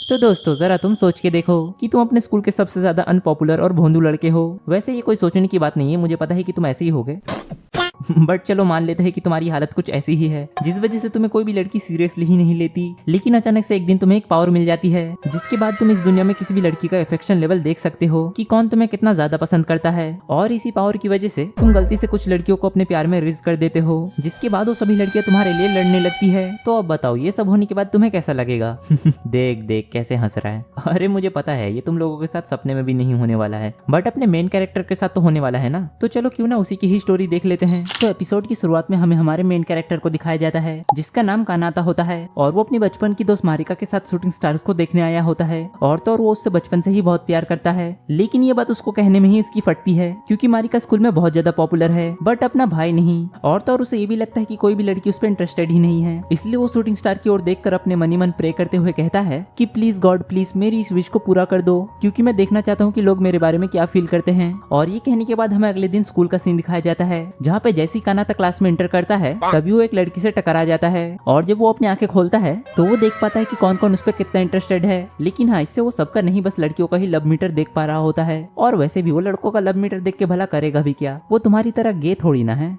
तो दोस्तों जरा तुम सोच के देखो कि तुम अपने स्कूल के सबसे ज्यादा अनपॉपुलर और भोंदू लड़के हो। वैसे ये कोई सोचने की बात नहीं है, मुझे पता है कि तुम ऐसे ही होगे बट चलो मान लेते हैं कि तुम्हारी हालत कुछ ऐसी ही है जिस वजह से तुम्हें कोई भी लड़की सीरियसली ही नहीं लेती। लेकिन अचानक से एक दिन तुम्हें एक पावर मिल जाती है जिसके बाद तुम इस दुनिया में किसी भी लड़की का अफेक्शन लेवल देख सकते हो कि कौन तुम्हें कितना ज्यादा पसंद करता है। और इसी पावर की वजह से तुम गलती से कुछ लड़कियों को अपने प्यार में रिज कर देते हो, जिसके बाद वो सभी लड़कियां तुम्हारे लिए लड़ने लगती है। तो अब बताओ ये सब होने के बाद तुम्हें कैसा लगेगा देख देख कैसे हंस रहा है। अरे मुझे पता है ये तुम लोगों के साथ सपने में भी नहीं होने वाला है, बट अपने मेन कैरेक्टर के साथ तो होने वाला है ना। तो चलो क्यों ना उसी की ही स्टोरी देख लेते हैं। तो एपिसोड की शुरुआत में हमें हमारे मेन कैरेक्टर को दिखाया जाता है जिसका नाम कानाता होता है और वो अपनी बचपन की दोस्त मारिका के साथ शूटिंग स्टार्स को देखने आया होता है। और तो और वो उससे बचपन से ही बहुत प्यार करता है, लेकिन ये बात उसको कहने में ही इसकी फटती है क्योंकि मारिका स्कूल में बहुत ज्यादा पॉपुलर है बट अपना भाई नहीं। और तो और उसे ये भी लगता है कि कोई भी लड़की उस पर इंटरेस्टेड ही नहीं है, इसलिए वो शूटिंग स्टार की ओर देखकर अपने मनी मन प्रे करते हुए कहता है कि प्लीज गॉड प्लीज मेरी इस विश को पूरा कर दो क्योंकि मैं देखना चाहता हूँ कि लोग मेरे बारे में क्या फील करते हैं। और ये कहने के बाद हमें अगले दिन स्कूल का सीन दिखाया जाता है जहाँ पे जैसी कानाता क्लास में इंटर करता है तभी वो एक लड़की से टकरा जाता है। और जब वो अपनी आंखें खोलता है तो वो देख पाता है कि कौन कौन उस पर कितना इंटरेस्टेड है। लेकिन हाँ, इससे वो सबका नहीं बस लड़कियों का ही लव मीटर देख पा रहा होता है। और वैसे भी वो लड़कों का लव मीटर देख के भला करेगा भी क्या, वो तुम्हारी तरह गे थोड़ी ना है।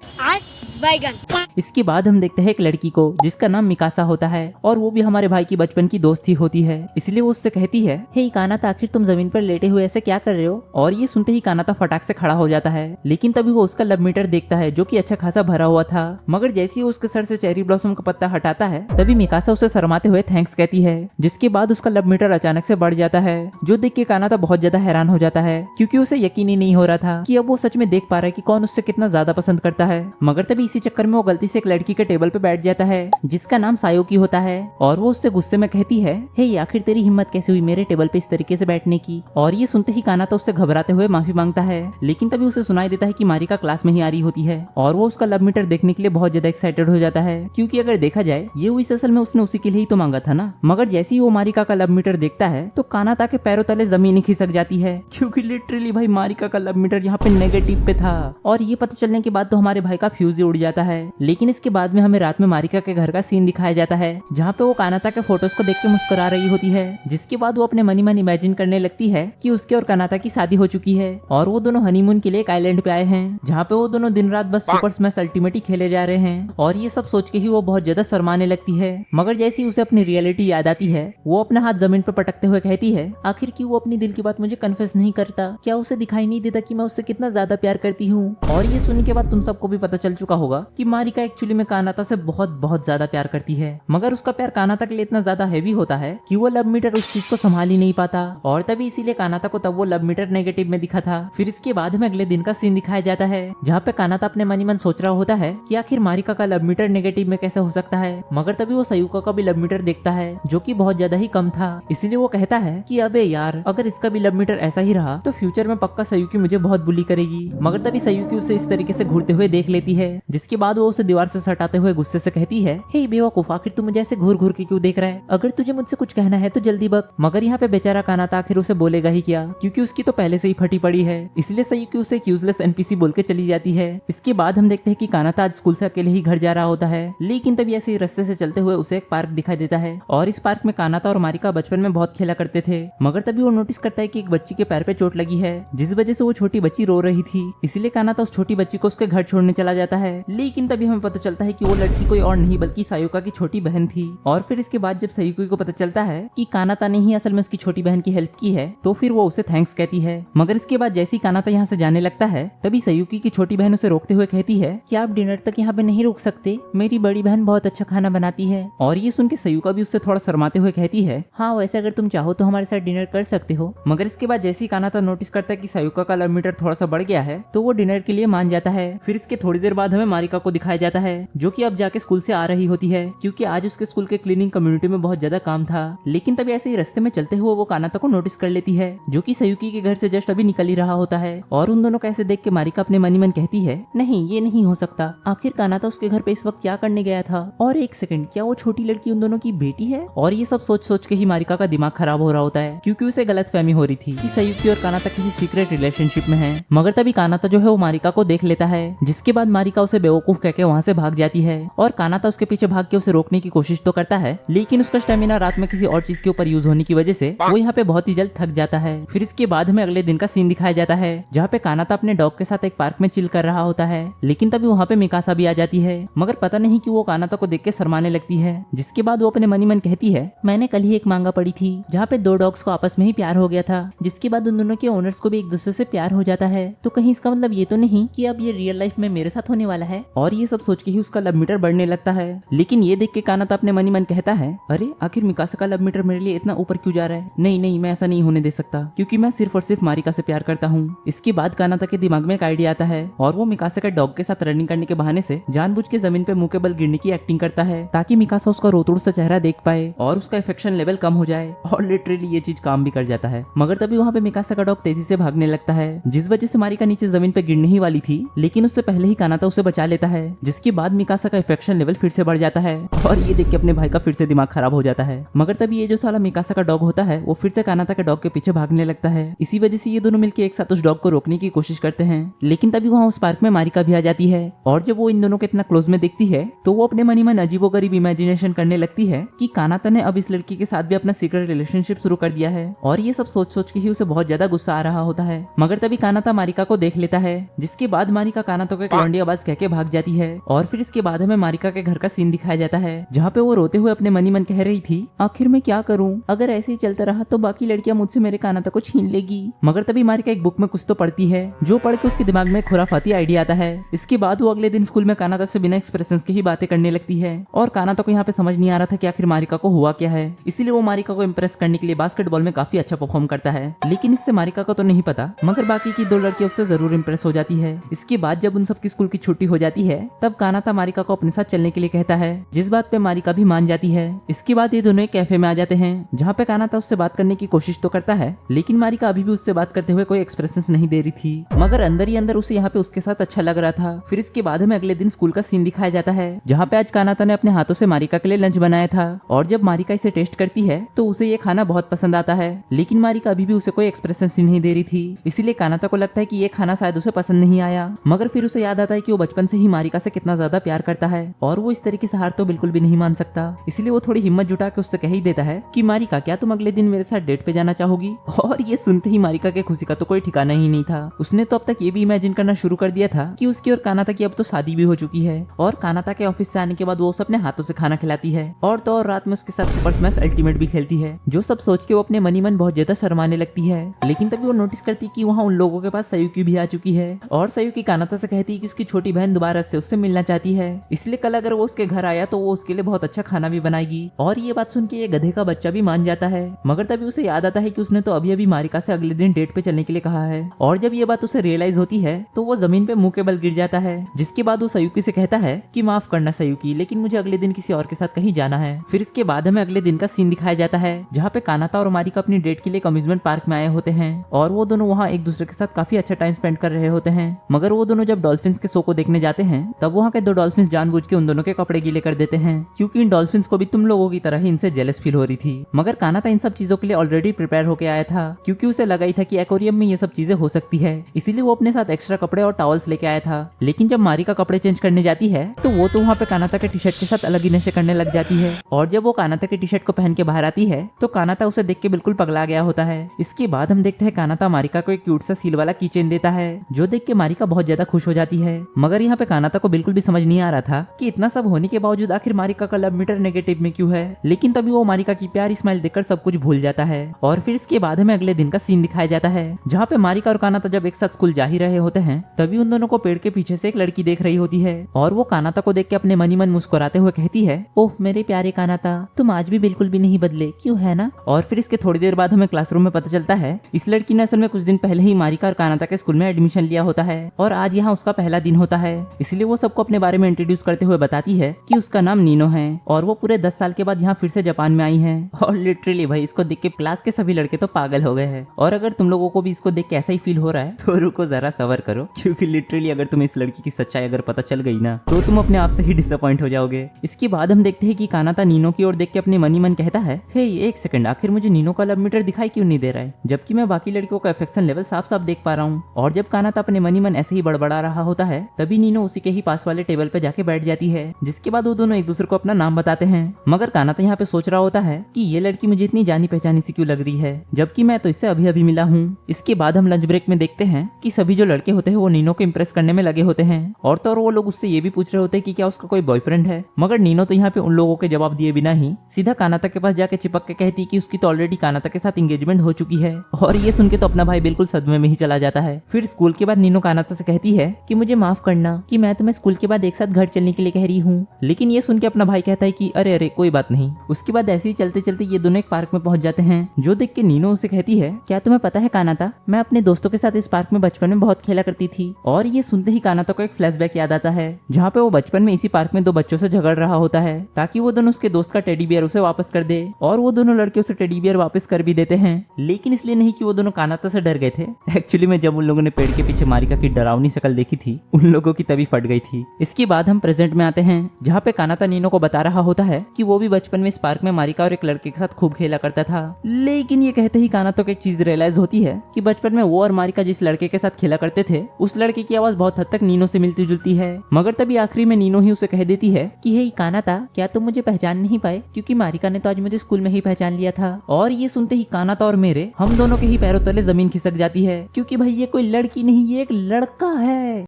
इसके बाद हम देखते हैं एक लड़की को जिसका नाम मिकासा होता है और वो भी हमारे भाई की बचपन की दोस्त ही होती है, इसलिए वो उससे कहती है हे कानाता आखिर तुम जमीन पर लेटे हुए ऐसे क्या कर रहे हो। और ये सुनते ही कानाता फटाक से खड़ा हो जाता है, लेकिन तभी वो उसका लव मीटर देखता है जो कि अच्छा खासा भरा हुआ था। मगर जैसे ही वो उसके सर से चेरी ब्लॉसम का पत्ता हटाता है तभी मिकासा उसे शर्माते हुए थैंक्स कहती है, जिसके बाद उसका लव मीटर अचानक से बढ़ जाता है जो देख के कानाता बहुत ज्यादा हैरान हो जाता है क्योंकि उसे यकीन ही नहीं हो रहा था कि अब वो सच में देख पा रहा है कि कौन उससे कितना ज्यादा पसंद करता है। मगर तभी इसी चक्कर में वो गलती से एक लड़की के टेबल पे बैठ जाता है जिसका नाम सायोकी होता है और वो उससे गुस्से में कहती है हे आखिर तेरी हिम्मत कैसे हुई मेरे टेबल पे इस तरीके से बैठने की। और ये सुनते ही कानाता उससे घबराते हुए माफी मांगता है, लेकिन तभी उसे सुनाई देता है कि मारिका क्लास में ही आ रही होती है और वो उसका लव मीटर देखने के लिए बहुत ज्यादा एक्साइटेड हो जाता है क्योंकि अगर देखा जाए ये विश असल में उसने उसी के लिए ही तो मांगा था ना। मगर जैसे ही वो मारिका का लव मीटर देखता है तो कानाता के पैरों तले जमीन खिसक जाती है क्योंकि लिटरली भाई मारिका का लव मीटर यहाँ पे नेगेटिव पे था। और ये पता चलने के बाद तो हमारे भाई का फ्यूज ही उड़ जाता है। लेकिन इसके बाद में हमें रात में मारिका के घर का सीन दिखाया जाता है जहाँ पे वो कानाता के फोटोज को देख के मुस्कुरा रही होती है, जिसके बाद वो अपने मनी मन इमेजिन करने लगती है कि उसके और कानाता की शादी हो चुकी है और वो दोनों हनीमून के लिए एक आइलैंड पे आए हैं जहाँ पे वो दोनों दिन रात बस सुपर स्मैश अल्टीमेट ही खेले जा रहे हैं। और ये सब सोच के ही वो बहुत ज्यादा शर्माने लगती है। मगर जैसे ही उसे अपनी रियलिटी याद आती है वो अपना हाथ जमीन पर पटकते हुए कहती है आखिर क्यों वो अपनी दिल की बात मुझे कन्फेस नहीं करता, क्या उसे दिखाई नहीं देता कि मैं उससे कितना ज्यादा प्यार करती हूँ। और ये सुनने के बाद तुम सबको भी पता चल चुका होगा कि मारिका एक्चुअली में कानाता से बहुत ज्यादा प्यार करती है, मगर उसका प्यार कानाता के लिए इतना ज्यादा हैवी होता है कि वो लव मीटर उस चीज को संभाल ही नहीं पाता और तभी इसीलिए कानाता को तब वो लव मीटर नेगेटिव में दिखा था। फिर इसके बाद हमें अगले दिन का सीन दिखाया जाता है जहाँ पे कानाता अपने मनी मन सोच रहा होता है कि आखिर मारिका का लव मीटर नेगेटिव में कैसे हो सकता है। मगर तभी वो सयुका का भी लव मीटर देखता है जो कि बहुत ज्यादा ही कम था, इसलिए वो कहता है कि अबे यार अगर इसका भी लव मीटर ऐसा ही रहा तो फ्यूचर में पक्का सयुकी मुझे बहुत बुली करेगी। मगर तभी सयुकी उसे इस तरीके से घूरते हुए देख लेती है, जिसके बाद वो उसे दीवार से सटाते हुए गुस्से से कहती है हे बेवकूफ आखिर तू मुझे ऐसे घूर घूर के क्यों देख रहा है, अगर तुझे मुझसे कुछ कहना है तो जल्दी बक। मगर यहाँ पे बेचारा कानाता आखिर उसे बोलेगा ही क्या क्योंकि उसकी तो पहले से ही फटी पड़ी है, इसलिए सयुकी उसे एक यूजलेस एनपीसी बोल के चली जाती है। इसके बाद हम देखते हैं कि कानाता आज स्कूल से अकेले ही घर जा रहा होता है, लेकिन तभी ऐसे ही रास्ते से चलते हुए उसे एक पार्क दिखाई देता है और इस पार्क में कानाता और मारिका बचपन में बहुत खेला करते थे। मगर तभी वो नोटिस करता है कि एक बच्ची के पैर पे चोट लगी है जिस वजह से वो छोटी बच्ची रो रही थी, इसलिए कानाता उस छोटी बच्ची को उसके घर छोड़ने चला जाता है। लेकिन तभी हमें पता चलता है कि वो लड़की कोई और नहीं बल्कि सायुका की छोटी बहन थी। और फिर इसके बाद जब सयुकी को पता चलता है कि कानाता ने ही असल में उसकी छोटी बहन की हेल्प की है तो फिर वो उसे थैंक्स कहती है। मगर इसके बाद जैसे ही कानाता यहाँ से जाने लगता है तभी सयुकी की छोटी बहन उसे रोकते हुए कहती है कि आप डिनर तक यहाँ पे नहीं रुक सकते, मेरी बड़ी बहन बहुत अच्छा खाना बनाती है। और ये सुन के सयुका भी उससे थोड़ा शर्माते हुए कहती है हाँ वैसे अगर तुम चाहो तो हमारे साथ डिनर कर सकते हो। मगर इसके बाद जैसे ही कानाता नोटिस करता है कि सयुका का लव मीटर थोड़ा सा बढ़ गया है तो वो डिनर के लिए मान जाता है। फिर इसके थोड़ी देर बाद हमें मारिका को दिखाया जाता है जो कि अब जाके स्कूल से आ रही होती है क्योंकि आज उसके स्कूल के क्लीनिंग कम्युनिटी में बहुत ज्यादा काम था। लेकिन तभी ऐसे ही रास्ते में चलते हुए वो कानाता को नोटिस कर लेती है जो कि सयुकी के घर से जस्ट अभी निकल ही रहा होता है। और उन दोनों को ऐसे देख के मारिका अपने मनी मन कहती है नहीं ये नहीं हो सकता, आखिर कानाता उसके घर पे इस वक्त क्या करने गया था, और एक सेकंड क्या वो छोटी लड़की उन दोनों की बेटी है। और ये सब सोच सोच के ही मारिका का दिमाग खराब हो रहा होता है क्योंकि उसे गलतफहमी हो रही थी कि सयुकी और कानाता किसी सीक्रेट रिलेशनशिप में है। मगर तभी कानाता जो है वो मारिका को देख लेता है, जिसके बाद मारिका उसे बेवकूफ कहकर वहाँ से भाग जाती है और कानाता उसके पीछे भाग के उसे रोकने की कोशिश तो करता है, लेकिन उसका स्टेमिना रात में किसी और चीज के ऊपर यूज होने की वजह से वो यहाँ पे बहुत ही जल्द थक जाता है। फिर इसके बाद हमें अगले दिन का सीन दिखाया जाता है जहाँ पे कानाता अपने डॉग के साथ एक पार्क में चिल कर रहा होता है, लेकिन तभी वहाँ पे मिकासा भी आ जाती है, मगर पता नहीं कि वो कानाता को देख के शर्माने लगती है। जिसके बाद वो अपने मनी मन कहती है, मैंने कल ही एक मांगा पड़ी थी जहाँ पे दो डॉग्स को आपस में ही प्यार हो गया था, जिसके बाद उन दोनों के ओनर्स को भी एक दूसरे से प्यार हो जाता है, तो कहीं इसका मतलब ये तो नहीं कि अब ये रियल लाइफ में मेरे साथ होने वाला है। और ये सब सोच के ही उसका लव मीटर बढ़ने लगता है, लेकिन ये देख के कानाता अपने मनी मन कहता है, अरे आखिर मिकासा का लव मीटर मेरे लिए इतना ऊपर क्यों जा रहा है, नहीं नहीं मैं ऐसा नहीं होने दे सकता, क्योंकि मैं सिर्फ और सिर्फ मारिका से प्यार करता हूँ। इसके बाद कानाता के दिमाग में एक आइडिया आता है और वो मिकासा के डॉग के साथ रनिंग करने के बहाने से जानबूझ के जमीन पे मुंह के बल गिरने की एक्टिंग करता है ताकि मिकासा उसका रोतुड़ सा चेहरा देख पाए और उसका अफेक्शन लेवल कम हो जाए, और लिटरली ये चीज काम भी कर जाता है। मगर तभी वहाँ पे मिकासा का डॉग तेजी से भागने लगता है, जिस वजह से मारिका नीचे जमीन पे गिरने ही वाली थी, लेकिन उससे पहले ही कानाता उसे बचा लेता है, जिसके बाद मिकासा का अफेक्शन लेवल फिर से बढ़ जाता है और ये देख के अपने भाई का फिर से दिमाग खराब हो जाता है। मगर तभी ये जो साला मिकासा का डॉग होता है वो फिर से कानाता के डॉग के पीछे भागने लगता है। इसी वजह से ये दोनों मिलकर एक साथ उस डॉग को रोकने की कोशिश करते हैं, लेकिन तभी वहाँ उस पार्क में मारिका भी आ जाती है और जब वो इन दोनों को इतना क्लोज में देखती है तो वो अपने मनी मन अजीबोगरीब इमेजिनेशन करने लगती है कि कानाता ने अब इस लड़की के साथ भी अपना सीक्रेट रिलेशनशिप शुरू कर दिया है, और ये सब सोच सोच के ही उसे बहुत ज्यादा गुस्सा आ रहा होता है। मगर तभी कानाता मारिका को देख लेता है, जिसके बाद मारिका कानाता को एक लौंडी आवाज कह के भाग जाती है, और फिर इसके बाद हमें मारिका के घर का सीन दिखाया जाता है जहाँ पे वो रोते हुए अपने मनी मन कह रही थी, आखिर मैं क्या करूँ, अगर ऐसे ही चलता रहा तो बाकी लड़कियां मुझसे मेरे कानाता को छीन लेगी। मगर तभी मारिका एक बुक में कुछ तो पढ़ती है जो पढ़ के उसके दिमाग में खुराफाती आइडिया आता है। इसके बाद वो अगले दिन स्कूल में कानाता से बिना एक्सप्रेशंस के ही बातें करने लगती है, और कानाता को यहाँ पे समझ नहीं आ रहा था कि आखिर मारिका को हुआ क्या है, इसीलिए वो मारिका को इम्प्रेस करने के लिए बास्केटबॉल में काफी अच्छा परफॉर्म करता है, लेकिन इससे मारिका को तो नहीं पता, मगर बाकी की दो लड़कियां उससे जरूर इम्प्रेस हो जाती है। इसके बाद जब उन सबकी स्कूल की छुट्टी हो जाती है तब कानाता मारिका को अपने साथ चलने के लिए कहता है, जिस बात पे मारिका भी मान जाती है। इसके बाद ये दोनों एक कैफे में आ जाते हैं जहाँ पे कानाता उससे बात करने की कोशिश तो करता है, लेकिन मारिका अभी भी उससे बात करते हुए कोई एक्सप्रेशंस नहीं दे रही थी, मगर अंदर ही अंदर उसे यहाँ पे उसके साथ अच्छा लग रहा था। फिर इसके बाद हमें अगले दिन स्कूल का सीन दिखाया जाता है जहाँ पे आज कानाता ने अपने हाथों से मारिका के लिए लंच बनाया था, और जब मारिका इसे टेस्ट करती है तो उसे ये खाना बहुत पसंद आता है, लेकिन मारिका अभी भी उसे कोई एक्सप्रेशन ही नहीं दे रही थी, इसलिए कानाता को लगता है कि ये खाना शायद उसे पसंद नहीं आया। मगर फिर उसे याद आता है कि वो बचपन से ही मारिका से कितना ज्यादा प्यार करता है और वो इस तरीके से हार तो बिल्कुल भी नहीं मान सकता, इसलिए वो थोड़ी हिम्मत जुटा के उससे कह ही देता है कि मारिका क्या तुम अगले दिन मेरे साथ डेट पे जाना चाहोगी। और ये सुनते ही मारिका के खुशी का तो कोई ठिकाना ही नहीं था। उसने तो अब तक ये भी इमेजिन करना शुरू कर दिया था कि उसकी और कानाता की अब तो शादी भी हो चुकी है, और कानाता के ऑफिस से आने के बाद वो उसे अपने हाथों से खाना खिलाती है, और तो और रात में उसके साथ सुपर स्मैश अल्टीमेट भी खेलती है, जो सब सोच के वो अपने मनी मन बहुत ज्यादा शर्माने लगती है। लेकिन तभी वो नोटिस करती कि वहाँ उन लोगों के पास सयुकी भी आ चुकी है, और सयुकी कानाता से कहती है कि उसकी छोटी बहन दोबारा से उससे मिलना चाहती है, इसलिए कल अगर वो उसके घर आया तो वो उसके लिए बहुत अच्छा खाना भी बनाएगी। और ये बात सुन के ये गधे का बच्चा भी मान जाता है, मगर तभी उसे याद आता है कि उसने तो अभी अभी मारिका से अगले दिन डेट पे चलने के लिए कहा है, और जब ये बात उसे रियलाइज होती है तो वो जमीन पे मुंह के बल गिर जाता है, जिसके बाद वो सयुकी से कहता है कि माफ करना सयुकी, लेकिन मुझे अगले दिन किसी और के साथ कहीं जाना है। फिर इसके बाद हमें अगले दिन का सीन दिखाया जाता है जहाँ पे कानाता और मारिका अपनी डेट के लिए अम्यूजमेंट पार्क में आए होते हैं, और वो दोनों वहाँ एक दूसरे के साथ काफी अच्छा टाइम स्पेंड कर रहे होते हैं। मगर वो दोनों जब डॉल्फिन्स के शो को देखने जाते हैं तब वहाँ के दो डॉल्फिन्स जानबूझ के उन दोनों के कपड़े गीले कर देते हैं, क्योंकि इन डॉल्फिन्स को भी तुम लोगों की तरह ही इनसे जेलस फील हो रही थी। मगर कानाता इन सब चीजों के लिए ऑलरेडी प्रिपेयर होके आया था, क्योंकि उसे लगा ही था कि एक्वेरियम में ये सब चीजें हो सकती है, इसीलिए वो अपने साथ एक्स्ट्रा कपड़े और टॉवल्स लेके आया था। लेकिन जब मारिका कपड़े चेंज करने जाती है तो वो तो वहाँ पे कानाता के टी शर्ट के साथ अलग ही नशे करने लग जाती है, और जब वो कानाता के टी शर्ट को पहन के बाहर आती है तो कानाता उसे देख के बिल्कुल पगला गया होता है। इसके बाद हम देखते हैं कानाता मारिका को एक क्यूट सा सील वाला कीचेन देता है, जो देख के मारिका बहुत ज्यादा खुश हो जाती है। मगर यहाँ पे कानाता को बिल्कुल भी समझ नहीं आ रहा था कि इतना सब होने के बावजूद आखिर मारिका का लव मीटर नेगेटिव में क्यों है, लेकिन तभी वो मारिका की प्यारी स्माइल देखकर सब कुछ भूल जाता है। और फिर इसके बाद हमें अगले दिन का सीन दिखाया जाता है जहाँ पे मारिका और कानाता जब एक साथ स्कूल जा ही रहे होते हैं तभी उन दोनों को पेड़ के पीछे से एक लड़की देख रही होती है, और वो कानाता को देख के अपने मनी मन मुस्कुराते हुए कहती है, ओह मेरे प्यारे कानाता, तुम आज भी बिल्कुल भी नहीं बदले, क्यों है ना। और फिर इसके थोड़ी देर बाद हमें क्लासरूम में पता चलता है इस लड़की ने असल में कुछ दिन पहले ही मारिका और कानाता के स्कूल में एडमिशन लिया होता है, और आज यहाँ उसका पहला दिन होता है, इसलिए वो सबको अपने बारे में इंट्रोड्यूस करते हुए बताती है कि उसका नाम नीनो है, और वो पूरे 10 साल के बाद यहाँ फिर से जापान में आई है। और लिटरली भाई इसको देख के क्लास के सभी लड़के तो पागल हो गए हैं, और अगर तुम लोगों को भी इसको देख के ऐसा ही फील हो रहा है तो रुको जरा सबर करो, क्योंकि लिटरली अगर तुम्हें इस लड़की की सच्चाई अगर पता चल गई ना तो तुम अपने आप से ही डिसअपॉइंट हो जाओगे। इसके बाद हम देखते हैं कि कानाता नीनो की ओर देख के अपने मनी मन कहता है, हे एक सेकंड, आखिर मुझे नीनो का लव मीटर दिखाई क्यों नहीं दे रहा है, जबकि मैं बाकी लड़कियों का अफेक्शन लेवल साफ साफ देख पा रहा हूँ। और जब कानाता अपने मनी मन ऐसे ही बड़बड़ा रहा होता है तभी नीनो उसी के ही पास वाले टेबल पे जाके बैठ जाती है, जिसके बाद वो दोनों एक दूसरे को अपना नाम बताते हैं। मगर कानाता यहाँ पे सोच रहा होता है कि ये लड़की मुझे इतनी जानी पहचानी सी क्यों लग रही है, जबकि मैं तो इससे अभी अभी मिला हूँ। इसके बाद हम लंच ब्रेक में देखते हैं कि सभी जो लड़के होते हैं वो नीनो को इम्प्रेस करने में लगे होते हैं, और तो और वो लोग उससे ये भी पूछ रहे होते हैं कि क्या उसका कोई बॉयफ्रेंड है। मगर नीनो तो यहाँ पे उन लोगों के जवाब दिए बिना ही सीधा कानाता के पास जाके चिपक के कहती कि उसकी तो ऑलरेडी कानाता के साथ एंगेजमेंट हो चुकी है। और ये सुन के तो अपना भाई बिल्कुल सदमे में ही चला जाता है। फिर स्कूल के बाद नीनो कानाता से कहती है कि मुझे माफ करना कि मैं तुम्हें स्कूल के बाद एक साथ घर चलने के लिए कह रही हूँ, लेकिन ये सुन के अपना भाई कहता है कि अरे अरे कोई बात नहीं। उसके बाद ऐसे ही चलते चलते ये दोनों एक पार्क में पहुंच जाते हैं, जो देख के नीनो उसे कहती है क्या तुम्हें पता है कानाता, मैं अपने दोस्तों के साथ इस पार्क में बचपन में बहुत खेला करती थी। और ये सुनते ही कानाता को एक फ्लैशबैक याद आता है, जहाँ पे वो बचपन में इसी पार्क में दो बच्चों से झगड़ रहा होता है ताकि वो दोनों उसके दोस्त का टेडी बियर उसे वापस कर दे, और वो दोनों लड़के उसे टेडी बियर वापस कर भी देते हैं, लेकिन इसलिए नहीं कि वो दोनों कानाता से डर गए थे। एक्चुअली में जब उन लोगों ने पेड़ के पीछे मारिका की डरावनी शक्ल देखी थी, उन लोगों की तभी फट गई थी। इसके बाद हम प्रेजेंट में आते हैं, जहाँ पे कानाता नीनो को बता रहा होता है कि वो भी बचपन में इस पार्क में मारिका और एक लड़के के साथ खूब खेला करता था। लेकिन ये कहते ही कानाता को एक चीज रियलाइज होती है कि बचपन में वो और मारिका जिस लड़के के साथ खेला करते थे, उस लड़के की आवाज बहुत हद तक नीनो से मिलती जुलती है। मगर तभी आखिरी में नीनो ही उसे कह देती है कि हे कानाता, क्या तुम मुझे पहचान नहीं पाए, क्योंकि मारिका ने तो आज मुझे स्कूल में ही पहचान लिया था। और ये सुनते ही कानाता और मेरे हम दोनों के ही पैरों तले जमीन खिसक जाती है, क्योंकि भाई ये कोई लड़की नहीं, ये एक लड़का है।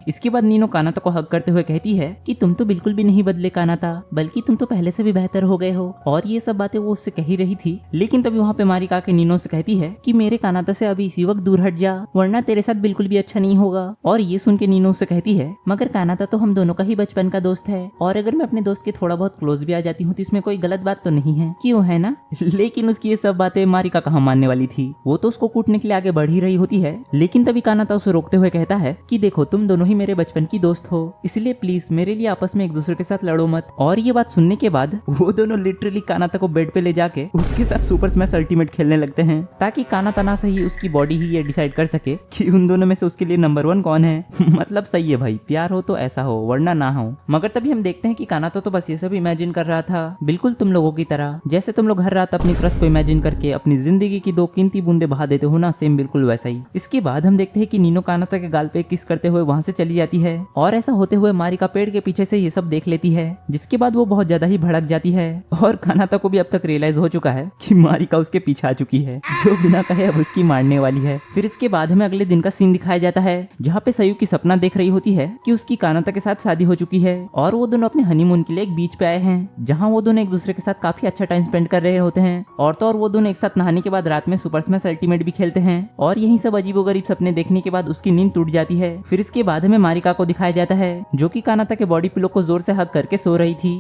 इसके बाद नीनो कानाता को हग करते हुए कहती है कि तुम तो बिल्कुल भी नहीं बदले कानाता, बल्कि तुम तो पहले से भी बेहतर हो गए हो। और ये सब बातें वो उससे कही रही थी, लेकिन तभी वहाँ पे मारिका के नीनो से कहती है कि मेरे कानाता से अभी इसी वक्त दूर हट जा, वरना तेरे साथ बिल्कुल भी अच्छा नहीं होगा। और ये सुन के नीनो से कहती है मगर कानाता तो हम दोनों का ही बचपन का दोस्त है, और अगर मैं अपने दोस्त के थोड़ा बहुत क्लोज भी आ जाती हूँ तो इसमें कोई गलत बात तो नहीं है, क्यों है ना। लेकिन उसकी ये सब बातें मारिका कहाँ मानने वाली थी, वो तो उसको कूटने के लिए आगे बढ़ ही रही होती है। लेकिन तभी कानाता उसे रोकते हुए कहता है कि देखो तुम दोनों ही मेरे बचपन की दोस्त हो, इसलिए प्लीज मेरे लिए आपस में एक दूसरे के साथ लड़ो मत। और ये बात सुनने के बाद वो दोनों लिटरली कानाता को बेड पे ले जाके उसके साथ सुपर स्मैश अल्टीमेट खेलने लगते हैं, ताकि कानाता ना सही उसकी बॉडी ही ये डिसाइड कर सके कि उन दोनों में से उसके लिए नंबर 1 कौन है। मतलब सही है भाई, प्यार हो तो ऐसा हो, वरना ना हो। मगर तभी हम देखते हैं कि कानाता तो बस ये सब इमेजिन कर रहा था, बिल्कुल तुम लोगों की तरह, जैसे तुम लोग हर रात अपनी क्रश को इमेजिन करके अपनी जिंदगी की 2 कीमती बूंदे बहा देते हो ना, सेम बिल्कुल वैसा ही। इसके बाद हम देखते हैं कि नीनो कानाता के गाल पे किस करते हुए वहाँ से चली जाती है, और ऐसा होते हुए मारिका पेड़ के पीछे से ये सब देख लेती है, जिसके बाद वो बहुत ज्यादा ही भड़क जाती है। और कानाता को भी अब तक रियलाइज हो चुका है कि मारिका उसके पीछे आ चुकी है, जो बिना कहे अब उसकी मारने वाली है। फिर इसके बाद हमें अगले दिन का सीन दिखाया जाता है, जहाँ पे सयू की सपना देख रही होती है कि उसकी कानाता के साथ शादी हो चुकी है, और वो दोनों अपने हनीमून के लिए एक बीच पे आए हैं, जहाँ वो दोनों एक दूसरे के साथ काफी अच्छा टाइम स्पेंड कर रहे होते हैं। और तो और वो दोनों एक साथ नहाने के बाद रात में सुपर स्मैश अल्टीमेट भी खेलते हैं, और यही सब अजीबोगरीब सपने देखने के बाद उसकी नींद टूट जाती है। फिर इसके बाद हमें मारिका को दिखाया जाता है, जो कि कानाता के बॉडी पिलो को जोर से हग करके सो रही थी।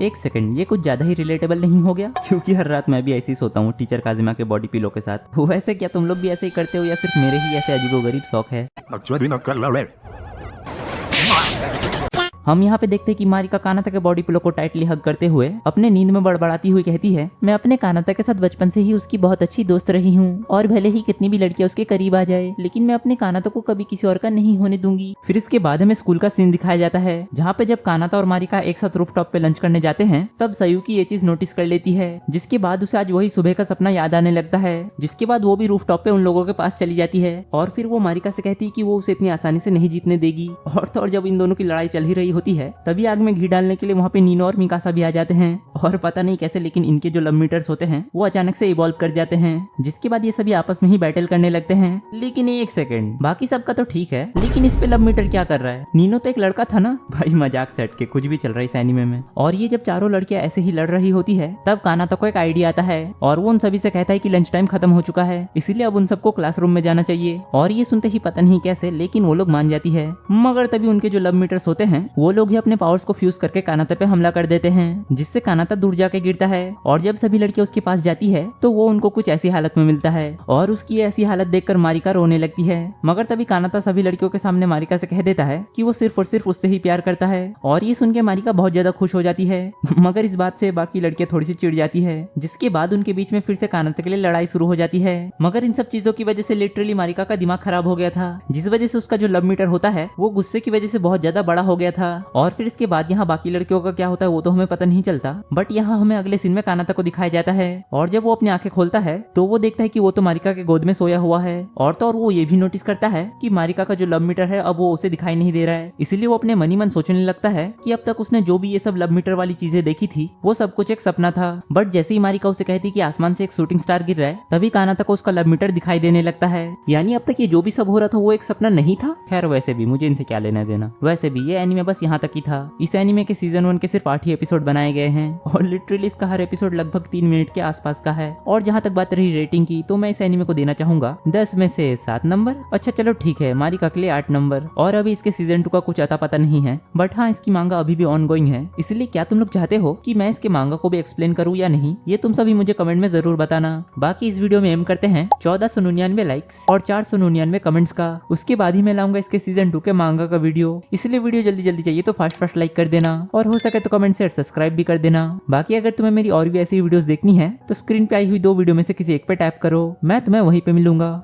एक सेकंड, ये कुछ ज्यादा ही रिलेटेबल नहीं हो गया? क्योंकि हर रात मैं भी ऐसे ही सोता हूँ टीचर काजिमा के बॉडी पिलो के साथ। वैसे क्या तुम लोग भी ऐसे ही करते हो, या सिर्फ मेरे ही ऐसे अजीबोगरीब शौक है? हम यहाँ पे देखते हैं कि मारिका कानाता के बॉडी पिलो को टाइटली हग करते हुए अपने नींद में बड़बड़ाती हुई कहती है, मैं अपने कानाता के साथ बचपन से ही उसकी बहुत अच्छी दोस्त रही हूँ, और भले ही कितनी भी लड़कियां उसके करीब आ जाए, लेकिन मैं अपने कानाता को कभी किसी और का नहीं होने दूंगी। फिर इसके बाद हमें स्कूल का सीन दिखाया जाता है, जहाँ पे जब कानाता और मारिका एक साथ रूफटॉप पे लंच करने जाते हैं, तब सयू की ये चीज नोटिस कर लेती है, जिसके बाद उसे आज वही सुबह का सपना याद आने लगता है। जिसके बाद वो भी रूफटॉप पे उन लोगों के पास चली जाती है, और फिर वो मारिका से कहती है कि वो उसे इतनी आसानी से नहीं जीतने देगी। और तो और जब इन दोनों की लड़ाई चल ही रही होती है, तभी में घी डालने के लिए वहाँ पे नीनो और मिकासा भी आ जाते हैं, और पता नहीं कैसे लेकिन इनके जो लव मीटर्स होते हैं वो अचानक से इवॉल्व कर जाते हैं, जिसके बाद ये सभी आपस में ही बैटल करने लगते हैं। लेकिन एक सेकंड, बाकी सबका तो ठीक है, लेकिन इस पे लव मीटर क्या कर रहा है? नीनो तो एक लड़का था ना भाई, मजाक सेट के कुछ भी चल रहा है इस एनीमे में। और ये जब चारों लड़कियां ऐसे ही लड़ रही होती है, तब कानाता को एक आइडिया आता है, और वो उन सभी से कहता है कि लंच टाइम खत्म हो चुका है, इसीलिए अब उन सबको क्लासरूम में जाना चाहिए। और ये सुनते ही पता नहीं कैसे लेकिन वो लोग मान जाती है। मगर तभी उनके जो लव मीटर्स होते हैं वो लोग ही अपने पावर्स को फ्यूज करके कानाता पे हमला कर देते हैं, जिससे कानाता दूर जाके गिरता है। और जब सभी लड़कियां उसके पास जाती है तो वो उनको कुछ ऐसी हालत में मिलता है, और उसकी ऐसी हालत देखकर मारिका रोने लगती है। मगर तभी कानाता सभी लड़कियों के सामने मारिका से कह देता है कि वो सिर्फ और सिर्फ उससे ही प्यार करता है, और ये सुन के मारिका बहुत ज्यादा खुश हो जाती है। मगर इस बात से बाकी लड़कियां थोड़ी सी चिढ़ जाती है, जिसके बाद उनके बीच में फिर से कानाता के लिए लड़ाई शुरू हो जाती है। मगर इन सब चीजों की वजह से लिटरली मारिका का दिमाग खराब हो गया था, जिस वजह से उसका जो लव मीटर होता है वो गुस्से की वजह से बहुत ज्यादा बड़ा हो गया था, और फिर इसके बाद यहाँ बाकी लड़कियों का क्या होता है वो तो हमें पता नहीं चलता, बट यहाँ हमें अगले सीन में कानाता को दिखाया जाता है और जब वो अपनी आंखें खोलता है तो वो देखता है कि वो तो मारिका के गोद में सोया हुआ है। और तो और वो ये भी नोटिस करता है कि मारिका का जो लव मीटर है अब वो उसे दिखाई नहीं दे रहा है। इसलिए वो अपने मन ही मन सोचने लगता है कि अब तक उसने जो भी ये सब लव मीटर वाली चीजें देखी थी वो सब कुछ एक सपना था। बट जैसे ही मारिका उसे कहती कि आसमान से एक शूटिंग स्टार गिर रहा है तभी कानाता को उसका लव मीटर दिखाई देने लगता है। यानी अब तक ये जो भी सब हो रहा था वो एक सपना नहीं था। खैर वैसे भी मुझे इनसे क्या लेना देना, वैसे भी ये एनीमे बस यहाँ तक ही था। इस एनीमे के सीजन 1 के सिर्फ 8 ही एपिसोड बनाए गए हैं और लिटरली इसका हर एपिसोड लगभग 3 मिनट के आसपास का है। और जहाँ तक बात रही रेटिंग की तो मैं इस एनीमे को देना चाहूंगा 10 में से 7 नंबर। अच्छा चलो ठीक है, मारिका के लिए 8 नंबर। और अभी इसके सीजन 2 का कुछ अता पता नहीं है, बट हाँ इसकी मांगा अभी भी ऑन गोइंग है। इसलिए क्या तुम लोग चाहते हो कि मैं इसके मांगा को भी एक्सप्लेन करूँ या नहीं, ये तुम सभी मुझे कमेंट में जरूर बताना। बाकी इस वीडियो में एम करते हैं 1499 लाइक्स और 499 कमेंट्स का। उसके बाद ही मैं लाऊंगा इसके सीजन 2 के मांगा का वीडियो। इसलिए वीडियो जल्दी जल्दी चाहिए तो फास्ट लाइक कर देना और हो सके तो कमेंट शेयर सब्सक्राइब भी कर देना। बाकी अगर तुम्हें मेरी और भी ऐसी वीडियोस देखनी है तो स्क्रीन पे आई हुई 2 वीडियो में से किसी एक पे टैप करो, मैं तुम्हें वहीं पे मिलूंगा।